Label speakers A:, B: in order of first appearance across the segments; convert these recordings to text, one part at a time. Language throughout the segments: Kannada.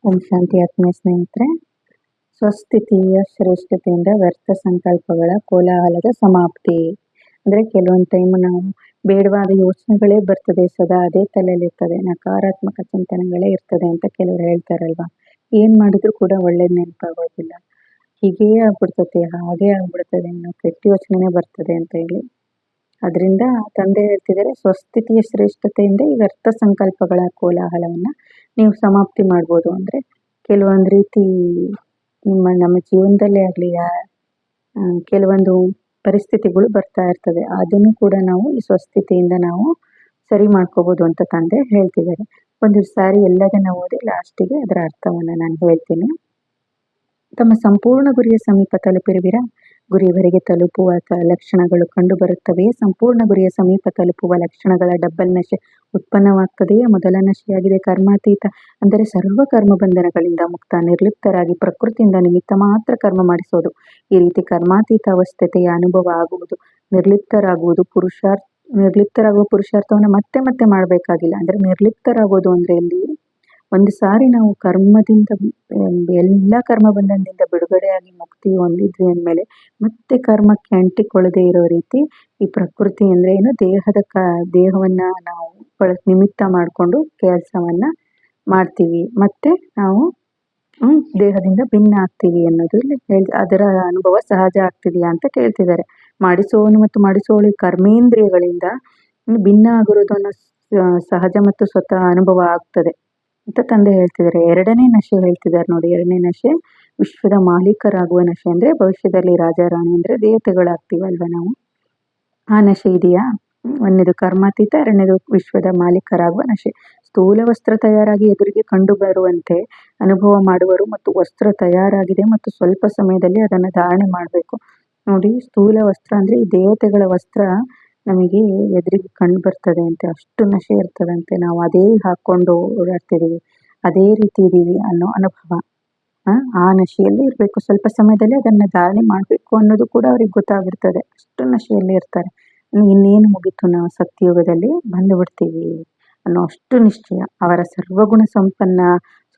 A: ಓಂ ಶಾಂತಿ ಆತ್ಮೀಯ ಸ್ನೇಹಿತರೆ, ಸ್ವಸ್ಥಿತಿಯ ಶ್ರೇಷ್ಠತೆಯಿಂದ ವ್ಯರ್ಥ ಸಂಕಲ್ಪಗಳ ಕೋಲಾಹಲದ ಸಮಾಪ್ತಿ. ಅಂದ್ರೆ ಕೆಲವೊಂದು ಟೈಮ್ ನಾವು ಬೇಡವಾದ ಯೋಚನೆಗಳೇ ಬರ್ತದೆ, ಸದಾ ಅದೇ ತಲೆಯಲ್ಲಿರ್ತದೆ, ನಕಾರಾತ್ಮಕ ಚಿಂತನೆಗಳೇ ಇರ್ತದೆ ಅಂತ ಕೆಲವರು ಹೇಳ್ತಾರಲ್ವಾ. ಏನ್ ಮಾಡಿದ್ರು ಕೂಡ ಒಳ್ಳೇದ್ ನೆನಪಾಗೋದಿಲ್ಲ, ಹೀಗೇ ಆಗ್ಬಿಡ್ತದೆ, ಹಾಗೇ ಆಗ್ಬಿಡ್ತದೆ, ನಾವು ಕೆಟ್ಟ ಯೋಚನೆನೇ ಬರ್ತದೆ ಅಂತ ಹೇಳಿ. ಅದರಿಂದ ತಂದೆ ಹೇಳ್ತಿದ್ದಾರೆ, ಸ್ವಸ್ಥಿತಿಯ ಶ್ರೇಷ್ಠತೆಯಿಂದ ಈ ವ್ಯರ್ಥ ಸಂಕಲ್ಪಗಳ ಕೋಲಾಹಲವನ್ನ ನೀವು ಸಮಾಪ್ತಿ ಮಾಡ್ಬೋದು. ಅಂದ್ರೆ ಕೆಲವೊಂದು ರೀತಿ ನಮ್ಮ ಜೀವನದಲ್ಲೇ ಆಗಲಿ ಕೆಲವೊಂದು ಪರಿಸ್ಥಿತಿಗಳು ಬರ್ತಾ ಇರ್ತದೆ, ಅದನ್ನು ಕೂಡ ನಾವು ಈ ಸ್ವಸ್ಥಿತಿಯಿಂದ ನಾವು ಸರಿ ಮಾಡ್ಕೋಬಹುದು ಅಂತ ತಂದೆ ಹೇಳ್ತಿದ್ದಾರೆ. ಒಂದು ಸಾರಿ ಎಲ್ಲದನ್ನ ಓದಿ ಲಾಸ್ಟಿಗೆ ಅದರ ಅರ್ಥವನ್ನ ನಾನು ಹೇಳ್ತೀನಿ. ತಮ್ಮ ಸಂಪೂರ್ಣ ಗುರಿಯ ಸಮೀಪ ತಲುಪಿರುವಿರಾ? ಗುರಿಯವರೆಗೆ ತಲುಪುವ ಲಕ್ಷಣಗಳು ಕಂಡು ಬರುತ್ತವೆಯೇ? ಸಂಪೂರ್ಣ ಗುರಿಯ ಸಮೀಪ ತಲುಪುವ ಲಕ್ಷಣಗಳ ಡಬ್ಬಲ್ ನಶೆ ಉತ್ಪನ್ನವಾಗ್ತದೆಯೇ? ಮೊದಲ ನಶೆಯಾಗಿದೆ ಕರ್ಮಾತೀತ, ಅಂದರೆ ಸರ್ವ ಕರ್ಮ ಬಂಧನಗಳಿಂದ ಮುಕ್ತ, ನಿರ್ಲಿಪ್ತರಾಗಿ ಪ್ರಕೃತಿಯಿಂದ ನಿಮಿತ್ತ ಮಾತ್ರ ಕರ್ಮ ಮಾಡಿಸೋದು. ಈ ರೀತಿ ಕರ್ಮಾತೀತ ಅವಸ್ಥೆಯ ಅನುಭವ ಆಗುವುದು. ನಿರ್ಲಿಪ್ತರಾಗುವ ಪುರುಷಾರ್ಥವನ್ನು ಮತ್ತೆ ಮತ್ತೆ ಮಾಡಬೇಕಾಗಿಲ್ಲ. ಅಂದ್ರೆ ನಿರ್ಲಿಪ್ತರಾಗೋದು ಅಂದ್ರೆ ಇಲ್ಲಿ ಒಂದು ಸಾರಿ ನಾವು ಕರ್ಮದಿಂದ ಎಲ್ಲ ಕರ್ಮ ಬಂಧನದಿಂದ ಬಿಡುಗಡೆಯಾಗಿ ಮುಕ್ತಿ ಹೊಂದಿದ್ವಿ ಅಂದಮೇಲೆ ಮತ್ತೆ ಕರ್ಮಕ್ಕೆ ಅಂಟಿಕೊಳ್ಳದೆ ಇರೋ ರೀತಿ ಈ ಪ್ರಕೃತಿ ಅಂದ್ರೆ ಏನು, ದೇಹವನ್ನ ನಾವು ನಿಮಿತ್ತ ಮಾಡಿಕೊಂಡು ಕೆಲಸವನ್ನ ಮಾಡ್ತೀವಿ, ಮತ್ತೆ ನಾವು ದೇಹದಿಂದ ಭಿನ್ನ ಆಗ್ತೀವಿ ಅನ್ನೋದು ಅದರ ಅನುಭವ ಸಹಜ ಆಗ್ತಿದೆಯಾ ಅಂತ ಕೇಳ್ತಿದ್ದಾರೆ. ಮಾಡಿಸುವವನು ಮತ್ತು ಮಾಡಿಸುವವಳು ಕರ್ಮೇಂದ್ರಿಯಗಳಿಂದ ಭಿನ್ನ ಆಗಿರೋದನ್ನ ಸಹಜ ಮತ್ತು ಸ್ವತಃ ಅನುಭವ ಆಗ್ತದೆ ಅಂತ ತಂದೆ ಹೇಳ್ತಿದ್ದಾರೆ. ಎರಡನೇ ನಶೆ ಹೇಳ್ತಿದ್ದಾರೆ ನೋಡಿ. ಎರಡನೇ ನಶೆ ವಿಶ್ವದ ಮಾಲೀಕರಾಗುವ ನಶೆ. ಅಂದ್ರೆ ಭವಿಷ್ಯದಲ್ಲಿ ರಾಜಾರಾಣಿ ಅಂದ್ರೆ ದೇವತೆಗಳಾಗ್ತೀವಲ್ವ ನಾವು, ಆ ನಶೆ ಇದೆಯಾ? ಒಂದನೇದು ಕರ್ಮಾತೀತ, ಎರಡನೇದು ವಿಶ್ವದ ಮಾಲೀಕರಾಗುವ ನಶೆ. ಸ್ಥೂಲ ವಸ್ತ್ರ ತಯಾರಾಗಿ ಎದುರಿಗೆ ಕಂಡು ಬರುವಂತೆ ಅನುಭವ ಮಾಡುವರು ಮತ್ತು ವಸ್ತ್ರ ತಯಾರಾಗಿದೆ ಮತ್ತು ಸ್ವಲ್ಪ ಸಮಯದಲ್ಲಿ ಅದನ್ನು ಧಾರಣೆ ಮಾಡಬೇಕು. ನೋಡಿ, ಸ್ಥೂಲ ವಸ್ತ್ರ ಅಂದ್ರೆ ಈ ದೇವತೆಗಳ ವಸ್ತ್ರ ನಮಗೆ ಎದುರಿಗೆ ಕಂಡು ಬರ್ತದೆ ಅಂತೆ, ಅಷ್ಟು ನಶೆ ಇರ್ತದಂತೆ. ನಾವು ಅದೇ ಹಾಕೊಂಡು ಓಡಾಡ್ತಿದೀವಿ, ಅದೇ ರೀತಿ ಇದೀವಿ ಅನ್ನೋ ಅನುಭವ. ಆ ನಶೆಯಲ್ಲಿ ಇರ್ಬೇಕು. ಸ್ವಲ್ಪ ಸಮಯದಲ್ಲಿ ಅದನ್ನ ಧಾರಣೆ ಮಾಡ್ಬೇಕು ಅನ್ನೋದು ಕೂಡ ಅವ್ರಿಗೆ ಗೊತ್ತಾಗ್ಬಿಡ್ತದೆ, ಅಷ್ಟು ನಶೆಯಲ್ಲಿ ಇರ್ತಾರೆ. ಇನ್ನೇನು ಮುಗೀತು, ನಾವು ಸತ್ಯಯುಗದಲ್ಲಿ ಬಂದು ಬಿಡ್ತೀವಿ ಅನ್ನೋ ಅಷ್ಟು ನಿಶ್ಚಯ. ಅವರ ಸರ್ವಗುಣ ಸಂಪನ್ನ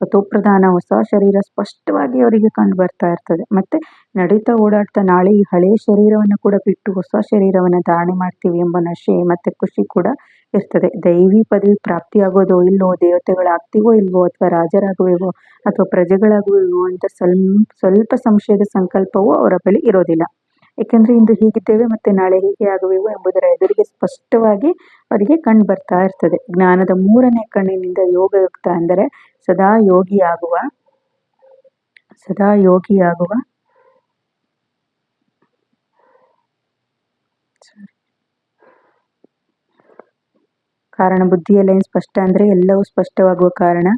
A: ಸ್ವತೋಪ್ರಧಾನ ಹೊಸ ಶರೀರ ಸ್ಪಷ್ಟವಾಗಿ ಅವರಿಗೆ ಕಂಡು ಬರ್ತಾ ಇರ್ತದೆ. ಮತ್ತೆ ನಡೀತಾ ಓಡಾಡ್ತಾ ನಾಳೆ ಈ ಹಳೆಯ ಶರೀರವನ್ನು ಕೂಡ ಬಿಟ್ಟು ಹೊಸ ಶರೀರವನ್ನ ಧಾರಣೆ ಮಾಡ್ತೀವಿ ಎಂಬ ನಶೆ ಮತ್ತೆ ಖುಷಿ ಕೂಡ ಇರ್ತದೆ. ದೈವಿ ಪದವಿ ಪ್ರಾಪ್ತಿಯಾಗೋದೋ ಇಲ್ವೋ, ದೇವತೆಗಳಾಗ್ತೀವೋ ಇಲ್ವೋ, ಅಥವಾ ರಾಜರಾಗುವೆವೋ ಅಥವಾ ಪ್ರಜೆಗಳಾಗುವೆವೋ ಅಂತ ಸ್ವಲ್ಪ ಸಂಶಯದ ಸಂಕಲ್ಪವೂ ಅವರ ಬಳಿ ಇರೋದಿಲ್ಲ. ಯಾಕೆಂದ್ರೆ ಇಂದು ಹೀಗಿದ್ದೇವೆ ಮತ್ತೆ ನಾಳೆ ಹೀಗೆ ಆಗುವೆವು ಎಂಬುದರ ಎದುರಿಗೆ ಸ್ಪಷ್ಟವಾಗಿ ಅವರಿಗೆ ಕಂಡು ಬರ್ತಾ ಇರ್ತದೆ. ಜ್ಞಾನದ ಮೂರನೇ ಕಣ್ಣಿನಿಂದ ಯೋಗಯುಕ್ತ, ಅಂದರೆ ಸದಾ ಯೋಗಿಯಾಗುವ ಕಾರಣ ಬುದ್ಧಿಯ ಲೈನ್ ಸ್ಪಷ್ಟ, ಅಂದ್ರೆ ಎಲ್ಲವೂ ಸ್ಪಷ್ಟವಾಗುವ ಕಾರಣ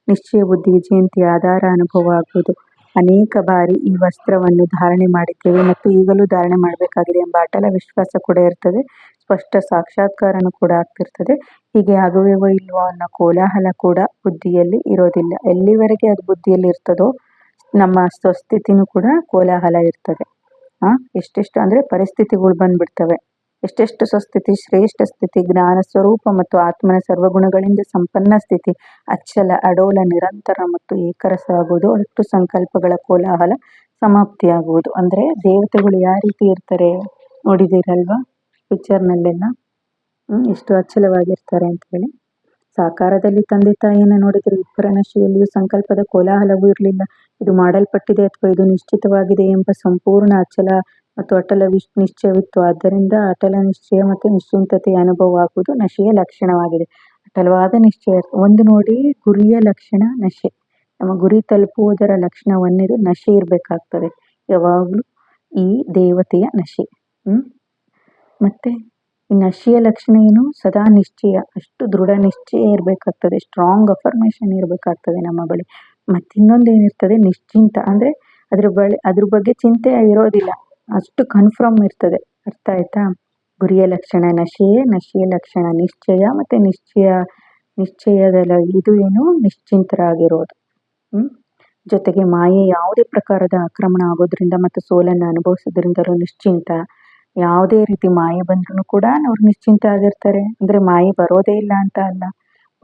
A: ನಿಶ್ಚಯ ಬುದ್ಧಿ ವಿಜಯಂತಿ ಆಧಾರ ಅನುಭವ ಆಗುವುದು. ಅನೇಕ ಬಾರಿ ಈ ವಸ್ತ್ರವನ್ನು ಧಾರಣೆ ಮಾಡಿದ್ದೇವೆ ಮತ್ತು ಈಗಲೂ ಧಾರಣೆ ಮಾಡಬೇಕಾಗಿದೆ ಎಂಬ ಅಟಲ ವಿಶ್ವಾಸ ಕೂಡ ಇರ್ತದೆ. ಸ್ಪಷ್ಟ ಸಾಕ್ಷಾತ್ಕಾರನು ಕೂಡ ಆಗ್ತಿರ್ತದೆ. ಹೀಗೆ ಆಗುವೆವೋ ಇಲ್ವೋ ಅನ್ನೋ ಕೋಲಾಹಲ ಕೂಡ ಬುದ್ಧಿಯಲ್ಲಿ ಇರೋದಿಲ್ಲ. ಎಲ್ಲಿವರೆಗೆ ಅದು ಬುದ್ಧಿಯಲ್ಲಿ ಇರ್ತದೋ ನಮ್ಮ ಸ್ವಸ್ಥಿತಿನೂ ಕೂಡ ಕೋಲಾಹಲ ಇರ್ತದೆ. ಎಷ್ಟೆಷ್ಟು ಅಂದ್ರೆ ಪರಿಸ್ಥಿತಿಗಳು ಬಂದ್ಬಿಡ್ತವೆ. ಎಷ್ಟೆಷ್ಟು ಸ್ವಸ್ಥಿತಿ, ಶ್ರೇಷ್ಠ ಸ್ಥಿತಿ, ಜ್ಞಾನ ಸ್ವರೂಪ ಮತ್ತು ಆತ್ಮನ ಸರ್ವಗುಣಗಳಿಂದ ಸಂಪನ್ನ ಸ್ಥಿತಿ, ಅಚ್ಚಲ ಅಡೋಲ ನಿರಂತರ ಮತ್ತು ಏಕರಸ ಆಗುವುದು. ಅಷ್ಟು ಸಂಕಲ್ಪಗಳ ಕೋಲಾಹಲ ಸಮಾಪ್ತಿಯಾಗುವುದು. ಅಂದ್ರೆ ದೇವತೆಗಳು ಯಾವ ರೀತಿ ಇರ್ತಾರೆ ನೋಡಿದಿರಲ್ವಾ ಪಿಕ್ಚರ್ನಲ್ಲೆಲ್ಲ, ಎಷ್ಟು ಅಚ್ಚಲವಾಗಿರ್ತಾರೆ ಅಂತ ಹೇಳಿ. ಸಾಕಾರದಲ್ಲಿ ತಂದೆ ತಾಯಿಯನ್ನ ನೋಡಿದರೆ ಇಬ್ಬರ ನಶೆಯಲ್ಲಿಯೂ ಸಂಕಲ್ಪದ ಕೋಲಾಹಲವೂ ಇರಲಿಲ್ಲ. ಇದು ಮಾಡಲ್ಪಟ್ಟಿದೆ ಅಥವಾ ಇದು ನಿಶ್ಚಿತವಾಗಿದೆ ಎಂಬ ಸಂಪೂರ್ಣ ಅಚಲ ಮತ್ತು ಅಟಲ ನಿಶ್ಚಯವಿತ್ತು. ಆದ್ದರಿಂದ ಅಟಲ ನಿಶ್ಚಯ ಮತ್ತು ನಿಶ್ಚಿಂತತೆಯ ಅನುಭವ ಆಗುವುದು ನಶೆಯ ಲಕ್ಷಣವಾಗಿದೆ. ಅಟಲವಾದ ನಿಶ್ಚಯ ಒಂದು ನೋಡಿ, ಗುರಿಯ ಲಕ್ಷಣ ನಶೆ. ನಮ್ಮ ಗುರಿ ತಲುಪುವುದರ ಲಕ್ಷಣ ಒಂದೇದು ನಶೆ ಇರ್ಬೇಕಾಗ್ತದೆ, ಯಾವಾಗ್ಲೂ ಈ ದೇವತೆಯ ನಶೆ. ಮತ್ತೆ ಈ ನಶೆಯ ಲಕ್ಷಣ ಏನು? ಸದಾ ನಿಶ್ಚಯ, ಅಷ್ಟು ದೃಢ ನಿಶ್ಚಯ ಇರ್ಬೇಕಾಗ್ತದೆ, ಸ್ಟ್ರಾಂಗ್ ಅಫರ್ಮೇಷನ್ ಇರ್ಬೇಕಾಗ್ತದೆ ನಮ್ಮ ಬಳಿ. ಮತ್ತಿನ್ನೊಂದು ಏನಿರ್ತದೆ, ನಿಶ್ಚಿಂತ, ಅಂದ್ರೆ ಅದ್ರ ಬಗ್ಗೆ ಚಿಂತೆ ಇರೋದಿಲ್ಲ, ಅಷ್ಟು ಕನ್ಫರ್ಮ್ ಇರ್ತದೆ. ಅರ್ಥ ಆಯ್ತಾ? ಗುರಿಯ ಲಕ್ಷಣ ನಶೆಯೇ, ನಶೆಯ ಲಕ್ಷಣ ನಿಶ್ಚಯ, ಮತ್ತೆ ನಿಶ್ಚಯದ ಇದು ಏನು, ನಿಶ್ಚಿಂತರಾಗಿರೋದು. ಜೊತೆಗೆ ಮಾಯೆ ಯಾವುದೇ ಪ್ರಕಾರದ ಆಕ್ರಮಣ ಆಗೋದ್ರಿಂದ ಮತ್ತು ಸೋಲನ್ನು ಅನುಭವಿಸೋದ್ರಿಂದಲೂ ನಿಶ್ಚಿಂತ. ಯಾವುದೇ ರೀತಿ ಮಾಯೆ ಬಂದ್ರೂ ಕೂಡ ಅವ್ರು ನಿಶ್ಚಿಂತ ಆಗಿರ್ತಾರೆ. ಅಂದ್ರೆ ಮಾಯೆ ಬರೋದೇ ಇಲ್ಲ ಅಂತ ಅಲ್ಲ,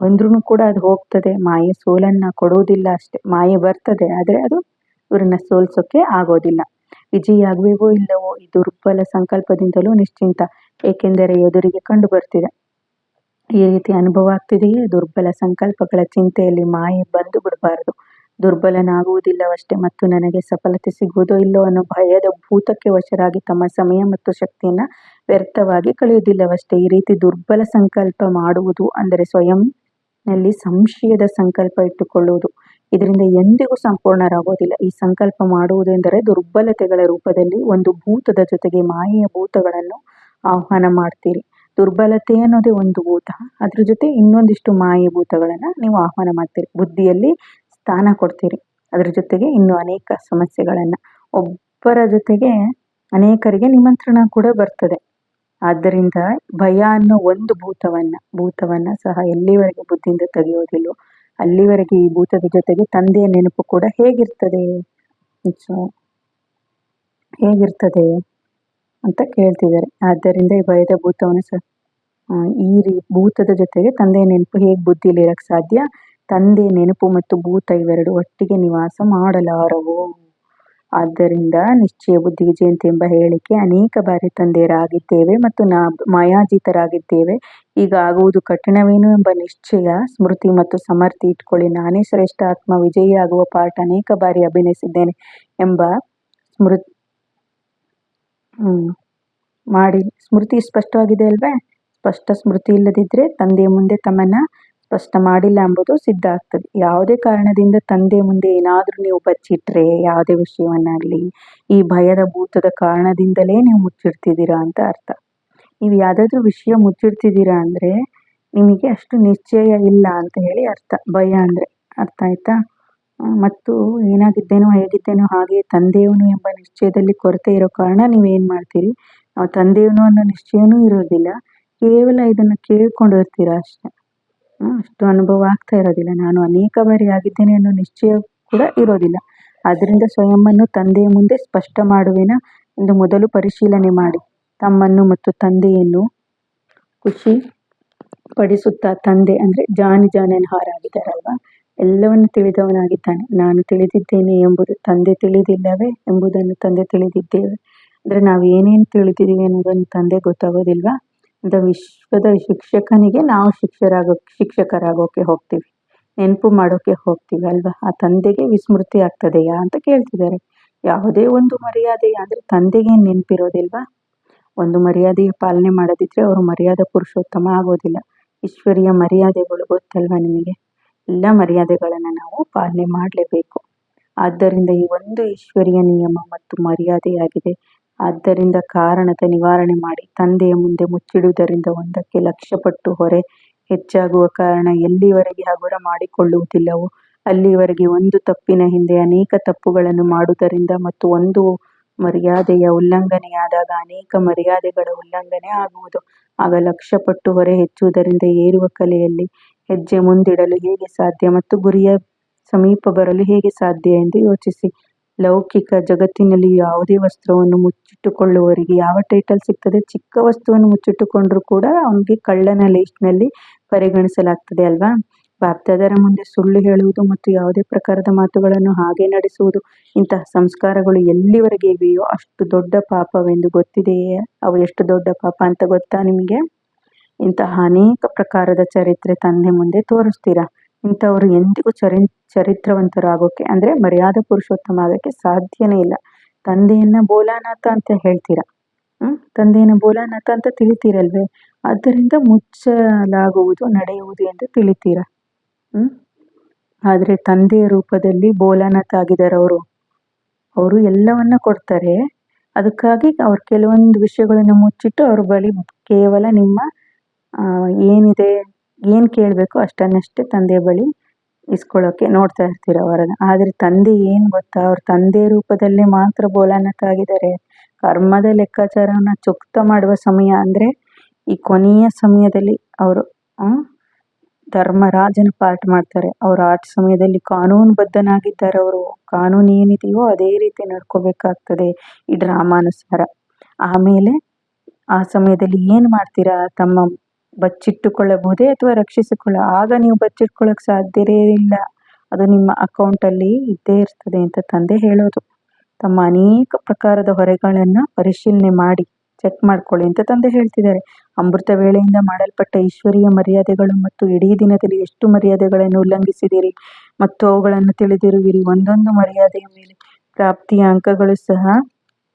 A: ಬಂದ್ರೂ ಕೂಡ ಅದು ಹೋಗ್ತದೆ, ಮಾಯೆ ಸೋಲನ್ನ ಕೊಡುವುದಿಲ್ಲ ಅಷ್ಟೆ. ಮಾಯೆ ಬರ್ತದೆ ಆದರೆ ಅದು ಇವ್ರನ್ನ ಸೋಲ್ಸೋಕೆ ಆಗೋದಿಲ್ಲ. ವಿಜಯಿ ಆಗ್ಬೇವೋ ಇಲ್ಲವೋ ಈ ದುರ್ಬಲ ಸಂಕಲ್ಪದಿಂದಲೂ ನಿಶ್ಚಿಂತ, ಏಕೆಂದರೆ ಎದುರಿಗೆ ಕಂಡು ಬರ್ತಿದೆ. ಈ ರೀತಿ ಅನುಭವ ಆಗ್ತಿದೆಯೇ, ದುರ್ಬಲ ಸಂಕಲ್ಪಗಳ ಚಿಂತೆಯಲ್ಲಿ ಮಾಯೆ ಬಂದು ಬಿಡಬಾರದು. ದುರ್ಬಲನಾಗುವುದಿಲ್ಲವಷ್ಟೇ ಮತ್ತು ನನಗೆ ಸಫಲತೆ ಸಿಗುವುದೋ ಇಲ್ಲೋ ಅನ್ನೋ ಭಯದ ಭೂತಕ್ಕೆ ವಶರಾಗಿ ತಮ್ಮ ಸಮಯ ಮತ್ತು ಶಕ್ತಿಯನ್ನ ವ್ಯರ್ಥವಾಗಿ ಕಳೆಯುವುದಿಲ್ಲವಷ್ಟೇ. ಈ ರೀತಿ ದುರ್ಬಲ ಸಂಕಲ್ಪ ಮಾಡುವುದು ಅಂದರೆ ಸ್ವಯಂನಲ್ಲಿ ಸಂಶಯದ ಸಂಕಲ್ಪ ಇಟ್ಟುಕೊಳ್ಳುವುದು. ಇದರಿಂದ ಎಂದಿಗೂ ಸಂಪೂರ್ಣರಾಗೋದಿಲ್ಲ. ಈ ಸಂಕಲ್ಪ ಮಾಡುವುದು ಎಂದರೆ ದುರ್ಬಲತೆಗಳ ರೂಪದಲ್ಲಿ ಒಂದು ಭೂತದ ಜೊತೆಗೆ ಮಾಯೆಯ ಭೂತಗಳನ್ನು ಆಹ್ವಾನ ಮಾಡ್ತೀರಿ. ದುರ್ಬಲತೆ ಅನ್ನೋದೇ ಒಂದು ಭೂತ, ಅದ್ರ ಜೊತೆ ಇನ್ನೊಂದಿಷ್ಟು ಮಾಯೆ ಭೂತಗಳನ್ನ ನೀವು ಆಹ್ವಾನ ಮಾಡ್ತೀರಿ. ಬುದ್ಧಿಯಲ್ಲಿ ಸ್ಥಾನ ಕೊಡ್ತೀರಿ, ಅದ್ರ ಜೊತೆಗೆ ಇನ್ನು ಅನೇಕ ಸಮಸ್ಯೆಗಳನ್ನ. ಒಬ್ಬರ ಜೊತೆಗೆ ಅನೇಕರಿಗೆ ನಿಮಂತ್ರಣ ಕೂಡ ಬರ್ತದೆ. ಆದ್ದರಿಂದ ಭಯ ಅನ್ನೋ ಒಂದು ಭೂತವನ್ನ ಸಹ ಎಲ್ಲಿವರೆಗೆ ಬುದ್ಧಿಯಿಂದ ತೆಗೆಯೋದಿಲ್ಲೋ ಅಲ್ಲಿವರೆಗೆ ಈ ಭೂತದ ಜೊತೆಗೆ ತಂದೆಯ ನೆನಪು ಕೂಡ ಹೇಗಿರ್ತದೆ ಅಂತ ಕೇಳ್ತಿದ್ದಾರೆ. ಆದ್ದರಿಂದ ಈ ಭಯದ ಭೂತವನ್ನು ಸಹ ಭೂತದ ಜೊತೆಗೆ ತಂದೆಯ ನೆನಪು ಹೇಗೆ ಬುದ್ಧಿಯಲ್ಲಿ ಇರಕ್ ಸಾಧ್ಯ? ತಂದೆಯ ನೆನಪು ಮತ್ತು ಭೂತ ಇವೆರಡು ಒಟ್ಟಿಗೆ ನಿವಾಸ ಮಾಡಲಾರವು. ಆದ್ದರಿಂದ ನಿಶ್ಚಯ ಬುದ್ಧಿ ವಿಜಯಂತಿ ಎಂಬ ಹೇಳಿಕೆ ಅನೇಕ ಬಾರಿ ತಂದೆಯರಾಗಿದ್ದೇವೆ ಮತ್ತು ಮಾಯಾಜೀತರಾಗಿದ್ದೇವೆ, ಈಗ ಆಗುವುದು ಕಠಿಣವೇನು ಎಂಬ ನಿಶ್ಚಯ, ಸ್ಮೃತಿ ಮತ್ತು ಸಮರ್ಥಿ ಇಟ್ಕೊಳ್ಳಿ. ನಾನೇ ಶ್ರೇಷ್ಠ ಆತ್ಮ ವಿಜಯಿ ಆಗುವ ಪಾಠ ಅನೇಕ ಬಾರಿ ಅಭಿನಯಿಸಿದ್ದೇನೆ ಎಂಬ ಸ್ಮೃತಿ ಸ್ಪಷ್ಟವಾಗಿದೆ ಅಲ್ವೇ? ಸ್ಪಷ್ಟ ಸ್ಮೃತಿ ಇಲ್ಲದಿದ್ರೆ ತಂದೆಯ ಮುಂದೆ ತಮ್ಮನ್ನ ಸ್ಪಷ್ಟ ಮಾಡಿಲ್ಲ ಎಂಬುದು ಸಿದ್ಧ ಆಗ್ತದೆ. ಯಾವುದೇ ಕಾರಣದಿಂದ ತಂದೆ ಮುಂದೆ ಏನಾದ್ರೂ ನೀವು ಬಚ್ಚಿಟ್ರೆ, ಯಾವುದೇ ವಿಷಯವನ್ನಾಗ್ಲಿ, ಈ ಭಯದ ಭೂತದ ಕಾರಣದಿಂದಲೇ ನೀವು ಮುಚ್ಚಿಡ್ತಿದ್ದೀರಾ ಅಂತ ಅರ್ಥ. ನೀವು ಯಾವ್ದಾದ್ರು ವಿಷಯ ಮುಚ್ಚಿಡ್ತಿದ್ದೀರಾ ಅಂದ್ರೆ ನಿಮಗೆ ಅಷ್ಟು ನಿಶ್ಚಯ ಇಲ್ಲ ಅಂತ ಹೇಳಿ ಅರ್ಥ. ಭಯ ಅಂದ್ರೆ ಅರ್ಥ ಆಯ್ತಾ? ಮತ್ತು ಏನಾಗಿದ್ದೇನೋ ಹೇಗಿದ್ದೇನೋ ಹಾಗೆ ತಂದೆಯವನು ಎಂಬ ನಿಶ್ಚಯದಲ್ಲಿ ಕೊರತೆ ಇರೋ ಕಾರಣ ನೀವೇನ್ ಮಾಡ್ತೀರಿ, ನಾವು ತಂದೆಯವನು ಅನ್ನೋ ನಿಶ್ಚಯನೂ ಇರೋದಿಲ್ಲ, ಕೇವಲ ಇದನ್ನ ಕೇಳ್ಕೊಂಡಿರ್ತೀರಾ ಅಷ್ಟೆ. ಅಷ್ಟು ಅನುಭವ ಆಗ್ತಾ ಇರೋದಿಲ್ಲ. ನಾನು ಅನೇಕ ಬಾರಿ ಆಗಿದ್ದೇನೆ ಅನ್ನೋ ನಿಶ್ಚಯ ಕೂಡ ಇರೋದಿಲ್ಲ. ಆದ್ರಿಂದ ಸ್ವಯಂವನ್ನು ತಂದೆಯ ಮುಂದೆ ಸ್ಪಷ್ಟ ಮಾಡುವೆನ ಎಂದು ಮೊದಲು ಪರಿಶೀಲನೆ ಮಾಡಿ. ತಮ್ಮನ್ನು ಮತ್ತು ತಂದೆಯನ್ನು ಖುಷಿ ಪಡಿಸುತ್ತಾ, ತಂದೆ ಅಂದ್ರೆ ಜಾನಹಾರ ಆಗಿದ್ದಾರಲ್ವಾ, ಎಲ್ಲವನ್ನು ತಿಳಿದವನಾಗಿದ್ದಾನೆ. ನಾನು ತಿಳಿದಿದ್ದೇನೆ ಎಂಬುದು ತಂದೆ ತಿಳಿದಿಲ್ಲವೇ ಎಂಬುದನ್ನು ತಂದೆ ತಿಳಿದಿದ್ದೇವೆ. ಅಂದ್ರೆ ನಾವು ಏನೇನು ತಿಳಿದಿದ್ದೀವಿ ಅನ್ನೋದನ್ನು ತಂದೆ ಗೊತ್ತಾಗೋದಿಲ್ವಾ? ಅಂತ ವಿಶ್ವದ ಶಿಕ್ಷಕನಿಗೆ ನಾವು ಶಿಕ್ಷಕರಾಗೋಕೆ ಹೋಗ್ತೀವಿ, ನೆನಪು ಮಾಡೋಕೆ ಹೋಗ್ತೀವಿ ಅಲ್ವಾ? ಆ ತಂದೆಗೆ ವಿಸ್ಮೃತಿ ಆಗ್ತದೆಯಾ ಅಂತ ಕೇಳ್ತಿದ್ದಾರೆ. ಯಾವುದೇ ಒಂದು ಮರ್ಯಾದೆ ಅಂದ್ರೆ ತಂದೆಗೆ ನೆನಪಿರೋದಿಲ್ವಾ? ಒಂದು ಮರ್ಯಾದೆಯ ಪಾಲನೆ ಮಾಡೋದಿದ್ರೆ ಅವರು ಮರ್ಯಾದಾ ಪುರುಷೋತ್ತಮ ಆಗೋದಿಲ್ಲ. ಈಶ್ವರಿಯ ಮರ್ಯಾದೆಗಳು ಗೊತ್ತಲ್ವಾ ನಿಮಗೆ? ಎಲ್ಲ ಮರ್ಯಾದೆಗಳನ್ನ ನಾವು ಪಾಲನೆ ಮಾಡಲೇಬೇಕು. ಆದ್ದರಿಂದ ಈ ಒಂದು ಈಶ್ವರಿಯ ನಿಯಮ ಮತ್ತು ಮರ್ಯಾದೆಯಾಗಿದೆ. ಆದ್ದರಿಂದ ಕಾರಣದ ನಿವಾರಣೆ ಮಾಡಿ ತಂದೆಯ ಮುಂದೆ ಮುಚ್ಚಿಡುವುದರಿಂದ ಒಂದಕ್ಕೆ ಲಕ್ಷಪಟ್ಟು ಹೊರೆ ಹೆಚ್ಚಾಗುವ ಕಾರಣ ಎಲ್ಲಿವರೆಗೆ ಹಗುರ ಮಾಡಿಕೊಳ್ಳುವುದಿಲ್ಲವೋ ಅಲ್ಲಿವರೆಗೆ ಒಂದು ತಪ್ಪಿನ ಹಿಂದೆ ಅನೇಕ ತಪ್ಪುಗಳನ್ನು ಮಾಡುವುದರಿಂದ ಮತ್ತು ಒಂದು ಮರ್ಯಾದೆಯ ಉಲ್ಲಂಘನೆಯಾದಾಗ ಅನೇಕ ಮರ್ಯಾದೆಗಳ ಉಲ್ಲಂಘನೆ ಆಗುವುದು. ಆಗ ಲಕ್ಷಪಟ್ಟು ಹೊರೆ ಹೆಚ್ಚುವುದರಿಂದ ಏರುವ ಕಲೆಯಲ್ಲಿ ಹೆಜ್ಜೆ ಮುಂದಿಡಲು ಹೇಗೆ ಸಾಧ್ಯ ಮತ್ತು ಗುರಿಯ ಸಮೀಪ ಬರಲು ಹೇಗೆ ಸಾಧ್ಯ ಎಂದು ಯೋಚಿಸಿ. ಲೌಕಿಕ ಜಗತ್ತಿನಲ್ಲಿ ಯಾವುದೇ ವಸ್ತ್ರವನ್ನು ಮುಚ್ಚಿಟ್ಟುಕೊಳ್ಳುವವರಿಗೆ ಯಾವ ಟೈಟಲ್ ಸಿಗ್ತದೆ? ಚಿಕ್ಕ ವಸ್ತುವನ್ನು ಮುಚ್ಚಿಟ್ಟುಕೊಂಡ್ರು ಕೂಡ ಅವನಿಗೆ ಕಳ್ಳನ ಲಿಸ್ಟ್ನಲ್ಲಿ ಪರಿಗಣಿಸಲಾಗ್ತದೆ ಅಲ್ವಾ? ಬಾಪ್ದಾದರ ಮುಂದೆ ಸುಳ್ಳು ಹೇಳುವುದು ಮತ್ತು ಯಾವುದೇ ಪ್ರಕಾರದ ಮಾತುಗಳನ್ನು ಹಾಗೆ ನಡೆಸುವುದು, ಇಂತಹ ಸಂಸ್ಕಾರಗಳು ಎಲ್ಲಿವರೆಗೆ ಇವೆಯೋ ಅಷ್ಟು ದೊಡ್ಡ ಪಾಪವೆಂದು ಗೊತ್ತಿದೆಯೇ? ಅವು ಎಷ್ಟು ದೊಡ್ಡ ಪಾಪ ಅಂತ ಗೊತ್ತಾ ನಿಮಗೆ? ಇಂತಹ ಅನೇಕ ಪ್ರಕಾರದ ಚರಿತ್ರೆ ತಂದೆ ಮುಂದೆ ತೋರಿಸ್ತೀರಾ. ಇಂಥವ್ರು ಎಂದಿಗೂ ಚರಿತ್ರವಂತರಾಗೋಕೆ ಅಂದ್ರೆ ಮರ್ಯಾದಾ ಪುರುಷೋತ್ತಮ ಆಗೋಕ್ಕೆ ಸಾಧ್ಯನೇ ಇಲ್ಲ. ತಂದೆಯನ್ನ ಬೋಲಾನಾಥ ಅಂತ ಹೇಳ್ತೀರಾ, ತಂದೆಯನ್ನ ಬೋಲಾನಾಥ ಅಂತ ತಿಳಿತೀರಲ್ವೇ? ಆದ್ದರಿಂದ ಮುಚ್ಚಲಾಗುವುದು ನಡೆಯುವುದು ಎಂದು ತಿಳಿತೀರಾ. ಆದ್ರೆ ತಂದೆಯ ರೂಪದಲ್ಲಿ ಬೋಲಾನಾಥ ಆಗಿದ್ದಾರೆ ಅವರು ಎಲ್ಲವನ್ನ ಕೊಡ್ತಾರೆ. ಅದಕ್ಕಾಗಿ ಅವ್ರು ಕೆಲವೊಂದು ವಿಷಯಗಳನ್ನು ಮುಚ್ಚಿಟ್ಟು ಅವ್ರ ಬಳಿ ಕೇವಲ ನಿಮ್ಮ ಏನಿದೆ, ಏನ್ ಕೇಳಬೇಕು ಅಷ್ಟನ್ನಷ್ಟೇ ತಂದೆಯ ಬಳಿ ಇಸ್ಕೊಳ್ಳೋಕೆ ನೋಡ್ತಾ ಇರ್ತೀರ ಅವರನ್ನ. ಆದ್ರೆ ತಂದೆ ಏನ್ ಗೊತ್ತಾ, ಅವ್ರ ತಂದೆ ರೂಪದಲ್ಲೇ ಮಾತ್ರ ಬೋಲಾನಾಥ ಆಗಿದ್ದಾರೆ. ಕರ್ಮದ ಲೆಕ್ಕಾಚಾರವನ್ನ ಚುಕ್ತ ಮಾಡುವ ಸಮಯ ಅಂದ್ರೆ ಈ ಕೊನೆಯ ಸಮಯದಲ್ಲಿ ಅವರು ಧರ್ಮರಾಜನ ಪಾಠ ಮಾಡ್ತಾರೆ. ಅವ್ರು ಆ ಸಮಯದಲ್ಲಿ ಕಾನೂನುಬದ್ಧನಾಗಿದ್ದಾರೆ. ಅವರು ಕಾನೂನು ಏನಿದೆಯೋ ಅದೇ ರೀತಿ ನಡ್ಕೋಬೇಕಾಗ್ತದೆ ಈ ಡ್ರಾಮಾನುಸಾರ. ಆಮೇಲೆ ಆ ಸಮಯದಲ್ಲಿ ಏನ್ ಮಾಡ್ತೀರಾ? ತಮ್ಮ ಬಚ್ಚಿಟ್ಟುಕೊಳ್ಳಬಹುದೇ ಅಥವಾ ಆಗ ನೀವು ಬಚ್ಚಿಟ್ಕೊಳ್ಳೋಕೆ ಸಾಧ್ಯವೇ ಇಲ್ಲ. ಅದು ನಿಮ್ಮ ಅಕೌಂಟಲ್ಲಿ ಇದ್ದೇ ಇರ್ತದೆ ಅಂತ ತಂದೆ ಹೇಳೋದು. ತಮ್ಮ ಅನೇಕ ಪ್ರಕಾರದ ಹೊರೆಗಳನ್ನು ಪರಿಶೀಲನೆ ಮಾಡಿ ಚೆಕ್ ಮಾಡ್ಕೊಳ್ಳಿ ಅಂತ ತಂದೆ ಹೇಳ್ತಿದ್ದಾರೆ. ಅಮೃತ ವೇಳೆಯಿಂದ ಮಾಡಲ್ಪಟ್ಟ ಈಶ್ವರೀಯ ಮರ್ಯಾದೆಗಳು ಮತ್ತು ಇಡೀ ದಿನದಲ್ಲಿ ಎಷ್ಟು ಮರ್ಯಾದೆಗಳನ್ನು ಉಲ್ಲಂಘಿಸಿದಿರಿ ಮತ್ತು ಅವುಗಳನ್ನು ತಿಳಿದಿರುವಿರಿ. ಒಂದೊಂದು ಮರ್ಯಾದೆಯ ಮೇಲೆ ಪ್ರಾಪ್ತಿಯ ಅಂಕಗಳು ಸಹ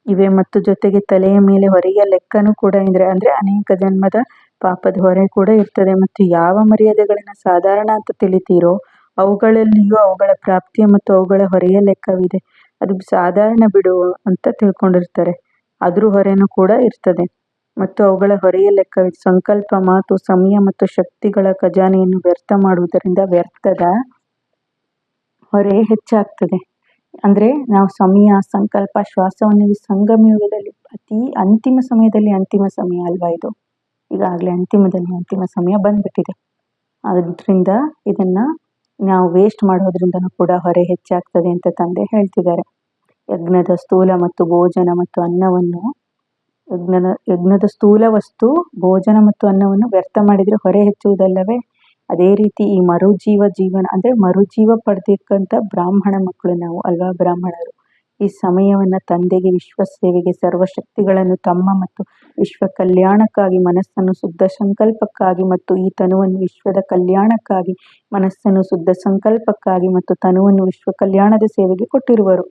A: ಇವೆ ಮತ್ತು ಜೊತೆಗೆ ತಲೆಯ ಮೇಲೆ ಹೊರೆಯ ಲೆಕ್ಕನೂ ಕೂಡ ಅಂದ್ರೆ ಅನೇಕ ಜನ್ಮದ ಪಾಪದ ಹೊರೆ ಕೂಡ ಇರ್ತದೆ. ಮತ್ತು ಯಾವ ಮರ್ಯಾದೆಗಳನ್ನ ಸಾಧಾರಣ ಅಂತ ತಿಳಿತೀರೋ ಅವುಗಳಲ್ಲಿಯೂ ಅವುಗಳ ಪ್ರಾಪ್ತಿಯ ಮತ್ತು ಅವುಗಳ ಹೊರೆಯ ಲೆಕ್ಕವಿದೆ. ಅದು ಸಾಧಾರಣ ಬಿಡು ಅಂತ ತಿಳ್ಕೊಂಡಿರ್ತಾರೆ, ಅದ್ರ ಹೊರೆನೂ ಕೂಡ ಇರ್ತದೆ ಮತ್ತು ಅವುಗಳ ಹೊರೆಯ ಲೆಕ್ಕವಿದೆ. ಸಂಕಲ್ಪ, ಮಾತು, ಸಮಯ ಮತ್ತು ಶಕ್ತಿಗಳ ಖಜಾನೆಯನ್ನು ವ್ಯರ್ಥ ಮಾಡುವುದರಿಂದ ವ್ಯರ್ಥದ ಹೊರೆ ಹೆಚ್ಚಾಗ್ತದೆ. ಅಂದ್ರೆ ನಾವು ಸಮಯ, ಸಂಕಲ್ಪ, ಶ್ವಾಸವನ್ನು ಈ ಸಂಗಮ ಯುಗದಲ್ಲಿ ಅಂತಿಮ ಸಮಯ ಅಲ್ವಾ ಇದು, ಈಗಾಗಲೇ ಅಂತಿಮ ಸಮಯ ಬಂದ್ಬಿಟ್ಟಿದೆ. ಅದರಿಂದ ಇದನ್ನ ನಾವು ವೇಸ್ಟ್ ಮಾಡೋದ್ರಿಂದನೂ ಕೂಡ ಹೊರೆ ಹೆಚ್ಚಾಗ್ತದೆ ಅಂತ ತಂದೆ ಹೇಳ್ತಿದ್ದಾರೆ. ಯಜ್ಞದ ಸ್ಥೂಲ ಮತ್ತು ಭೋಜನ ಮತ್ತು ಅನ್ನವನ್ನು ಯಜ್ಞದ ಸ್ಥೂಲ ವಸ್ತು ಭೋಜನ ಮತ್ತು ಅನ್ನವನ್ನು ವ್ಯರ್ಥ ಮಾಡಿದ್ರೆ ಹೊರೆ ಹೆಚ್ಚುವುದಲ್ಲವೇ? ಅದೇ ರೀತಿ ಈ ಜೀವನ ಅಂದ್ರೆ ಮರುಜೀವ ಪಡೆದಿಕ್ಕಂತ ಬ್ರಾಹ್ಮಣ ಮಕ್ಕಳು ನಾವು ಅಲ್ವಾ, ಬ್ರಾಹ್ಮಣರು ಈ ಸಮಯವನ್ನ ತಂದೆಗೆ, ವಿಶ್ವ ಸೇವೆಗೆ, ಸರ್ವಶಕ್ತಿಗಳನ್ನು ತಮ್ಮ ಮತ್ತು ವಿಶ್ವ ಕಲ್ಯಾಣಕ್ಕಾಗಿ, ಮನಸ್ಸನ್ನು ಶುದ್ಧ ಸಂಕಲ್ಪಕ್ಕಾಗಿ ಮತ್ತು ಈ ತನುವನ್ನು ವಿಶ್ವದ ಕಲ್ಯಾಣಕ್ಕಾಗಿ, ಮನಸ್ಸನ್ನು ಶುದ್ಧ ಸಂಕಲ್ಪಕ್ಕಾಗಿ ಮತ್ತು ತನುವನ್ನು ವಿಶ್ವ ಕಲ್ಯಾಣದ ಸೇವೆಗೆ ಕೊಟ್ಟಿರುವರು.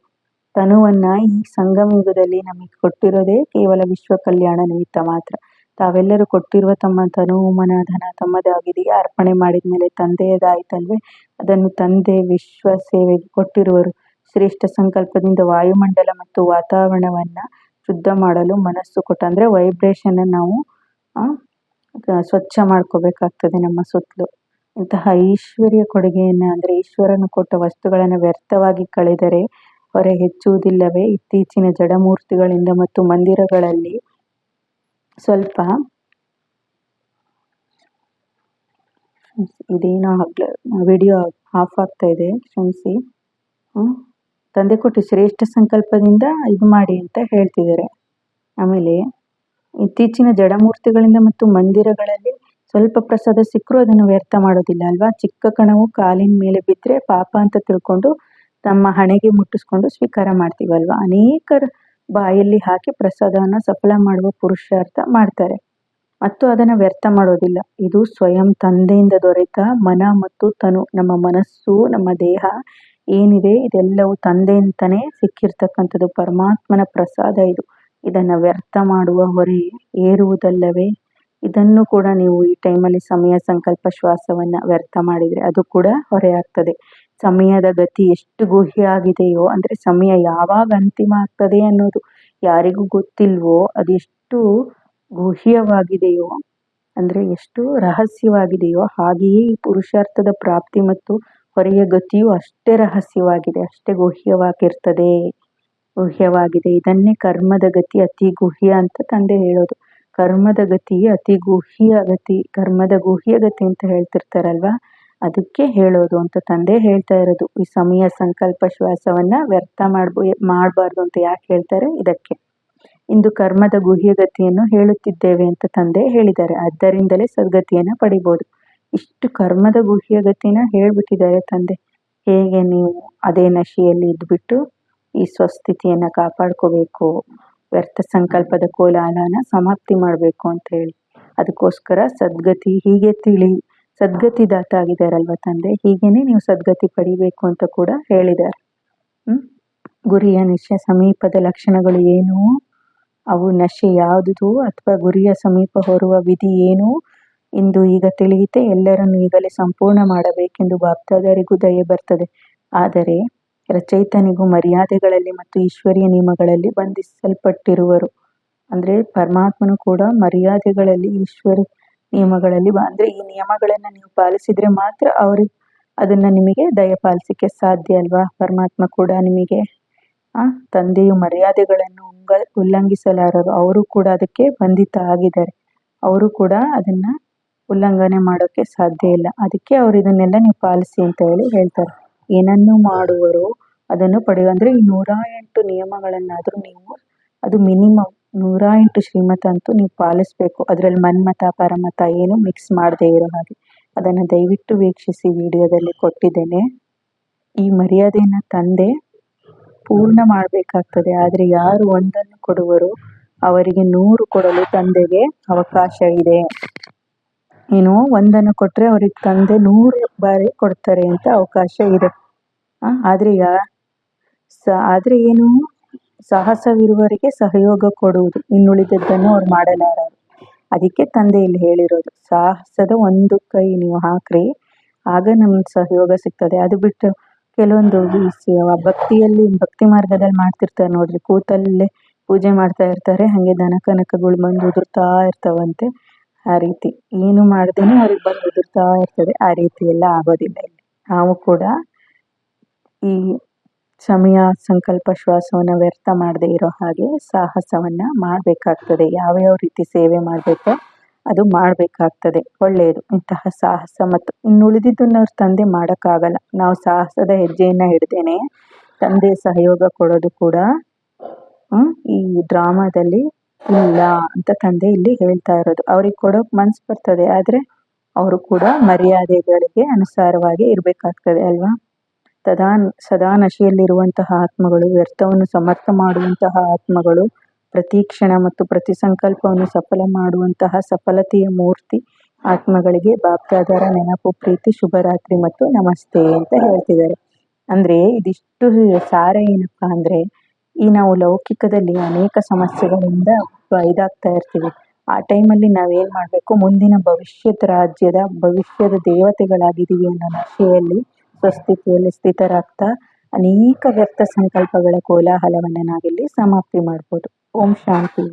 A: ತನುವನ್ನ ಈ ಸಂಗಮ ಯುಗದಲ್ಲಿ ನಮಗೆ ಕೊಟ್ಟಿರೋದೇ ಕೇವಲ ವಿಶ್ವ ಕಲ್ಯಾಣ ನಿಮಿತ್ತ ಮಾತ್ರ. ತಾವೆಲ್ಲರೂ ಕೊಟ್ಟಿರುವ ತಮ್ಮ ತನು, ಮನ, ಧನ ತಮ್ಮದಾಗಿದೆಯಾ ಅರ್ಪಣೆ ಮಾಡಿದ್ಮೇಲೆ ತಂದೆಯದಾಯ್ತಲ್ವೇ, ಅದನ್ನು ತಂದೆ ವಿಶ್ವ ಸೇವೆಗೆ ಕೊಟ್ಟಿರುವರು. ಶ್ರೇಷ್ಠ ಸಂಕಲ್ಪದಿಂದ ವಾಯುಮಂಡಲ ಮತ್ತು ವಾತಾವರಣವನ್ನ ಶುದ್ಧ ಮಾಡಲು ಮನಸ್ಸು ಕೊಟ್ಟ ಅಂದ್ರೆ ವೈಬ್ರೇಷನ್ ನಾವು ಸ್ವಚ್ಛ ಮಾಡ್ಕೋಬೇಕಾಗ್ತದೆ ನಮ್ಮ ಸುತ್ತಲೂ. ಇಂತಹ ಈಶ್ವರ್ಯ ಕೊಡುಗೆಯನ್ನ ಅಂದ್ರೆ ಈಶ್ವರನು ಕೊಟ್ಟ ವಸ್ತುಗಳನ್ನು ವ್ಯರ್ಥವಾಗಿ ಕಳೆದರೆ ಹೊರೆ ಹೆಚ್ಚುವುದಿಲ್ಲವೇ? ಇತ್ತೀಚಿನ ಜಡಮೂರ್ತಿಗಳಿಂದ ಮತ್ತು ಮಂದಿರಗಳಲ್ಲಿ ಸ್ವಲ್ಪ ಇದೇನೋ ವಿಡಿಯೋ ಆಫ್ ಆಗ್ತಾ ಇದೆ, ಕ್ಷಮಿಸಿ. ತಂದೆ ಕೊಟ್ಟು ಶ್ರೇಷ್ಠ ಸಂಕಲ್ಪದಿಂದ ಇದು ಮಾಡಿ ಅಂತ ಹೇಳ್ತಿದ್ದಾರೆ. ಆಮೇಲೆ ಇತ್ತೀಚಿನ ಜಡಮೂರ್ತಿಗಳಿಂದ ಮತ್ತು ಮಂದಿರಗಳಲ್ಲಿ ಸ್ವಲ್ಪ ಪ್ರಸಾದ ಸಿಕ್ಕರೂ ಅದನ್ನು ವ್ಯರ್ಥ ಮಾಡೋದಿಲ್ಲ ಅಲ್ವಾ. ಚಿಕ್ಕ ಕಣವು ಕಾಲಿನ ಮೇಲೆ ಬಿದ್ದರೆ ಪಾಪ ಅಂತ ತಿಳ್ಕೊಂಡು ತಮ್ಮ ಹಣೆಗೆ ಮುಟ್ಟಿಸ್ಕೊಂಡು ಸ್ವೀಕಾರ ಮಾಡ್ತೀವಲ್ವಾ. ಅನೇಕರ ಬಾಯಲ್ಲಿ ಹಾಕಿ ಪ್ರಸಾದವನ್ನು ಸಫಲ ಮಾಡುವ ಪುರುಷಾರ್ಥ ಮಾಡ್ತಾರೆ ಮತ್ತು ಅದನ್ನು ವ್ಯರ್ಥ ಮಾಡೋದಿಲ್ಲ. ಇದು ಸ್ವಯಂ ತಂದೆಯಿಂದ ದೊರೆತ ಮನ ಮತ್ತು ತನು. ನಮ್ಮ ಮನಸ್ಸು, ನಮ್ಮ ದೇಹ ಏನಿದೆ ಇದೆಲ್ಲವೂ ತಂದೆಯಿಂದನೇ ಸಿಕ್ಕಿರ್ತಕ್ಕಂಥದ್ದು, ಪರಮಾತ್ಮನ ಪ್ರಸಾದ ಇದು. ಇದನ್ನು ವ್ಯರ್ಥ ಮಾಡುವ ಹೊರೆ ಏರುವುದಲ್ಲವೇ? ಇದನ್ನು ಕೂಡ ನೀವು ಈ ಟೈಮಲ್ಲಿ ಸಮಯ, ಸಂಕಲ್ಪ, ಶ್ವಾಸವನ್ನ ವ್ಯರ್ಥ ಮಾಡಿದರೆ ಅದು ಕೂಡ ಹೊರೆ ಆಗ್ತದೆ. ಸಮಯದ ಗತಿ ಎಷ್ಟು ಗುಹ್ಯ ಆಗಿದೆಯೋ ಅಂದ್ರೆ ಸಮಯ ಯಾವಾಗ ಅಂತಿಮ ಆಗ್ತದೆ ಅನ್ನೋದು ಯಾರಿಗೂ ಗೊತ್ತಿಲ್ವೋ, ಅದೆಷ್ಟು ಗುಹ್ಯವಾಗಿದೆಯೋ ಅಂದ್ರೆ ಎಷ್ಟು ರಹಸ್ಯವಾಗಿದೆಯೋ ಹಾಗೆಯೇ ಈ ಪುರುಷಾರ್ಥದ ಪ್ರಾಪ್ತಿ ಮತ್ತು ಹೊರೆಯ ಗತಿಯು ಅಷ್ಟೇ ರಹಸ್ಯವಾಗಿದೆ, ಅಷ್ಟೇ ಗುಹ್ಯವಾಗಿದೆ. ಇದನ್ನೇ ಕರ್ಮದ ಗತಿ ಅತಿ ಗುಹ್ಯ ಅಂತ ತಂದೆ ಹೇಳೋದು. ಕರ್ಮದ ಗತಿ ಅತಿ ಗುಹ್ಯ ಗತಿ, ಕರ್ಮದ ಗುಹ್ಯ ಗತಿ ಅಂತ ಹೇಳ್ತಿರ್ತಾರಲ್ವಾ, ಅದಕ್ಕೆ ಹೇಳೋದು ಅಂತ ತಂದೆ ಹೇಳ್ತಾ ಇರೋದು. ಈ ಸಮಯ, ಸಂಕಲ್ಪ, ಶ್ವಾಸವನ್ನ ವ್ಯರ್ಥ ಮಾಡಬಾರ್ದು ಅಂತ ಯಾಕೆ ಹೇಳ್ತಾರೆ? ಇದಕ್ಕೆ. ಇಂದು ಕರ್ಮದ ಗುಹ್ಯ ಗತಿಯನ್ನು ಹೇಳುತ್ತಿದ್ದೇವೆ ಅಂತ ತಂದೆ ಹೇಳಿದ್ದಾರೆ. ಆದ್ದರಿಂದಲೇ ಸದ್ಗತಿಯನ್ನ ಪಡಿಬೋದು. ಇಷ್ಟು ಕರ್ಮದ ಗುಹ್ಯ ಗತಿನ ಹೇಳ್ಬಿಟ್ಟಿದ್ದಾರೆ ತಂದೆ. ಹೇಗೆ ನೀವು ಅದೇ ನಶೆಯಲ್ಲಿ ಇದ್ಬಿಟ್ಟು ಈ ಸ್ವಸ್ಥಿತಿಯನ್ನ ಕಾಪಾಡ್ಕೋಬೇಕು, ವ್ಯರ್ಥ ಸಂಕಲ್ಪದ ಕೋಲಾಹಲನ ಸಮಾಪ್ತಿ ಮಾಡಬೇಕು ಅಂತ ಹೇಳಿ. ಅದಕ್ಕೋಸ್ಕರ ಸದ್ಗತಿ ಹೀಗೆ ಸದ್ಗತಿದಾತ ಆಗಿದ್ದಾರಲ್ವ ತಂದೆ, ಹೀಗೇನೆ ನೀವು ಸದ್ಗತಿ ಪಡಿಬೇಕು ಅಂತ ಕೂಡ ಹೇಳಿದ್ದಾರೆ. ಗುರಿಯ ನಶೆ ಸಮೀಪದ ಲಕ್ಷಣಗಳು ಏನು, ಅವು ನಶೆ ಯಾವುದು ಅಥವಾ ಗುರಿಯ ಸಮೀಪ ಹೊರುವ ವಿಧಿ ಏನು ಇಂದು ಈಗ ತಿಳಿಯುತ್ತೆ. ಎಲ್ಲರನ್ನು ಈಗಲೇ ಸಂಪೂರ್ಣ ಮಾಡಬೇಕೆಂದು ಬಾಪ್ದಾದರಿಗೂ ದಯೆ ಬರ್ತದೆ. ಆದರೆ ರಚಯಿತನಿಗೂ ಮರ್ಯಾದೆಗಳಲ್ಲಿ ಮತ್ತು ಈಶ್ವರೀಯ ನಿಯಮಗಳಲ್ಲಿ ಬಂಧಿಸಲ್ಪಟ್ಟಿರುವರು. ಅಂದ್ರೆ ಪರಮಾತ್ಮನು ಕೂಡ ಮರ್ಯಾದೆಗಳಲ್ಲಿ, ಈಶ್ವರ ನಿಯಮಗಳಲ್ಲಿ ಅಂದ್ರೆ ಈ ನಿಯಮಗಳನ್ನ ನೀವು ಪಾಲಿಸಿದ್ರೆ ಮಾತ್ರ ಅವ್ರಿಗೆ ಅದನ್ನ ನಿಮಗೆ ದಯಪಾಲಿಸಲಿಕ್ಕೆ ಸಾಧ್ಯ ಅಲ್ವಾ. ಪರಮಾತ್ಮ ಕೂಡ ನಿಮಗೆ ತಂದೆಯು ಮರ್ಯಾದೆಗಳನ್ನು ಉಲ್ಲಂಘಿಸಲಾರರು, ಅವರು ಕೂಡ ಅದಕ್ಕೆ ಬಂಧಿತ ಆಗಿದ್ದಾರೆ. ಅವರು ಕೂಡ ಅದನ್ನ ಉಲ್ಲಂಘನೆ ಮಾಡೋಕೆ ಸಾಧ್ಯ ಇಲ್ಲ. ಅದಕ್ಕೆ ಅವ್ರು ಇದನ್ನೆಲ್ಲ ನೀವು ಪಾಲಿಸಿ ಅಂತ ಹೇಳಿ ಹೇಳ್ತಾರೆ. ಏನನ್ನು ಮಾಡುವರೋ ಅದನ್ನು ಪಡೆಯುವ ಅಂದ್ರೆ ಈ 108 ನಿಯಮಗಳನ್ನಾದ್ರೂ ನೀವು, ಅದು ಮಿನಿಮಮ್ 108 ಶ್ರೀಮತ ಅಂತೂ ನೀವು ಪಾಲಿಸಬೇಕು. ಅದರಲ್ಲಿ ಮನ್ಮತ ಪರಮತ ಏನು ಮಿಕ್ಸ್ ಮಾಡದೇ ಇರೋ ಹಾಗೆ. ಅದನ್ನು ದಯವಿಟ್ಟು ವೀಕ್ಷಿಸಿ, ವಿಡಿಯೋದಲ್ಲಿ ಕೊಟ್ಟಿದ್ದೇನೆ. ಈ ಮರ್ಯಾದೆಯನ್ನು ತಂದೆ ಪೂರ್ಣ ಮಾಡಬೇಕಾಗ್ತದೆ. ಆದರೆ ಯಾರು ಒಂದನ್ನು ಕೊಡುವರೋ ಅವರಿಗೆ 100 ಕೊಡಲು ತಂದೆಗೆ ಅವಕಾಶ ಇದೆ. ಏನು ಒಂದನ್ನು ಕೊಟ್ಟರೆ ಅವ್ರಿಗೆ ತಂದೆ 100 ಬಾರಿ ಕೊಡ್ತಾರೆ ಅಂತ ಅವಕಾಶ ಇದೆ. ಆದರೆ ಏನು, ಸಾಹಸವಿರುವವರಿಗೆ ಸಹಯೋಗ ಕೊಡುವುದು, ಇನ್ನುಳಿದದ್ದನ್ನು ಅವ್ರು ಮಾಡಲಾರರು. ಅದಕ್ಕೆ ತಂದೆ ಇಲ್ಲಿ ಹೇಳಿರೋದು, ಸಾಹಸದ ಒಂದು ಕೈ ನೀವು ಹಾಕ್ರಿ, ಆಗ ನಮ್ಗೆ ಸಹಯೋಗ ಸಿಗ್ತದೆ. ಅದು ಬಿಟ್ಟು ಕೆಲವೊಂದು ಭಕ್ತಿಯಲ್ಲಿ ಭಕ್ತಿ ಮಾರ್ಗದಲ್ಲಿ ಮಾಡ್ತಿರ್ತಾರೆ ನೋಡ್ರಿ, ಕೂತಲ್ಲೇ ಪೂಜೆ ಮಾಡ್ತಾ ಇರ್ತಾರೆ, ಹಾಗೆ ದನ ಕನಕಗಳು ಬಂದು ಉದುರ್ತಾ ಇರ್ತಾವಂತೆ. ಆ ರೀತಿ ಏನು ಮಾಡ್ದೇನೆ ಅವ್ರಿಗೆ ಬಂದು ಉದುರ್ತಾ ಇರ್ತದೆ. ಆ ರೀತಿ ಎಲ್ಲ ಆಗೋದಿಲ್ಲ ಇಲ್ಲಿ. ನಾವು ಕೂಡ ಈ ಸಮಯ ಸಂಕಲ್ಪ ಶ್ವಾಸವನ್ನು ವ್ಯರ್ಥ ಮಾಡದೇ ಇರೋ ಹಾಗೆ ಸಾಹಸವನ್ನು ಮಾಡಬೇಕಾಗ್ತದೆ. ಯಾವ್ಯಾವ ರೀತಿ ಸೇವೆ ಮಾಡಬೇಕೋ ಅದು ಮಾಡಬೇಕಾಗ್ತದೆ. ಒಳ್ಳೆಯದು ಇಂತಹ ಸಾಹಸ. ಮತ್ತು ಇನ್ನುಳಿದಿದ್ದನ್ನು ಅವ್ರ ತಂದೆ ಮಾಡೋಕ್ಕಾಗಲ್ಲ. ನಾವು ಸಾಹಸದ ಹೆಜ್ಜೆಯನ್ನು ಹಿಡ್ದೇನೆ ತಂದೆ ಸಹಯೋಗ ಕೊಡೋದು ಕೂಡ ಈ ಡ್ರಾಮಾದಲ್ಲಿ ಇಲ್ಲ ಅಂತ ತಂದೆ ಇಲ್ಲಿ ಹೇಳ್ತಾ ಇರೋದು. ಅವ್ರಿಗೆ ಕೊಡೋಕೆ ಮನಸ್ಸು ಬರ್ತದೆ, ಆದರೆ ಅವರು ಕೂಡ ಮರ್ಯಾದೆಗಳಿಗೆ ಅನುಸಾರವಾಗಿ ಇರಬೇಕಾಗ್ತದೆ ಅಲ್ವಾ. ಸದಾ ನಶೆಯಲ್ಲಿರುವಂತಹ ಆತ್ಮಗಳು, ವ್ಯರ್ಥವನ್ನು ಸಮರ್ಥ ಮಾಡುವಂತಹ ಆತ್ಮಗಳು, ಪ್ರತಿ ಕ್ಷಣ ಮತ್ತು ಪ್ರತಿ ಸಂಕಲ್ಪವನ್ನು ಸಫಲ ಮಾಡುವಂತಹ ಸಫಲತೆಯ ಮೂರ್ತಿ ಆತ್ಮಗಳಿಗೆ ಬಾಪ್ದಾದರ ನೆನಪು, ಪ್ರೀತಿ, ಶುಭರಾತ್ರಿ ಮತ್ತು ನಮಸ್ತೆ ಅಂತ ಹೇಳ್ತಿದ್ದಾರೆ. ಅಂದರೆ ಇದಿಷ್ಟು ಸಾರ ಏನಪ್ಪ ಅಂದರೆ, ಈ ನಾವು ಲೌಕಿಕದಲ್ಲಿ ಅನೇಕ ಸಮಸ್ಯೆಗಳಿಂದ ಇದಾಗ್ತಾ ಇರ್ತೀವಿ. ಆ ಟೈಮಲ್ಲಿ ನಾವೇನು ಮಾಡಬೇಕು, ಮುಂದಿನ ಭವಿಷ್ಯದ ರಾಜ್ಯದ ಭವಿಷ್ಯದ ದೇವತೆಗಳಾಗಿದ್ದೀವಿ ಅನ್ನೋ ನಶೆಯಲ್ಲಿ ಸ್ವಸ್ಥಿತಿಯಲ್ಲಿ ಸ್ಥಿತರಾಗ್ತಾ ಅನೇಕ ವ್ಯರ್ಥ ಸಂಕಲ್ಪಗಳ ಕೋಲಾಹಲವನ್ನು ನಾವಿಲ್ಲಿ ಸಮಾಪ್ತಿ ಮಾಡ್ಬೋದು. ಓಂ ಶಾಂತಿ.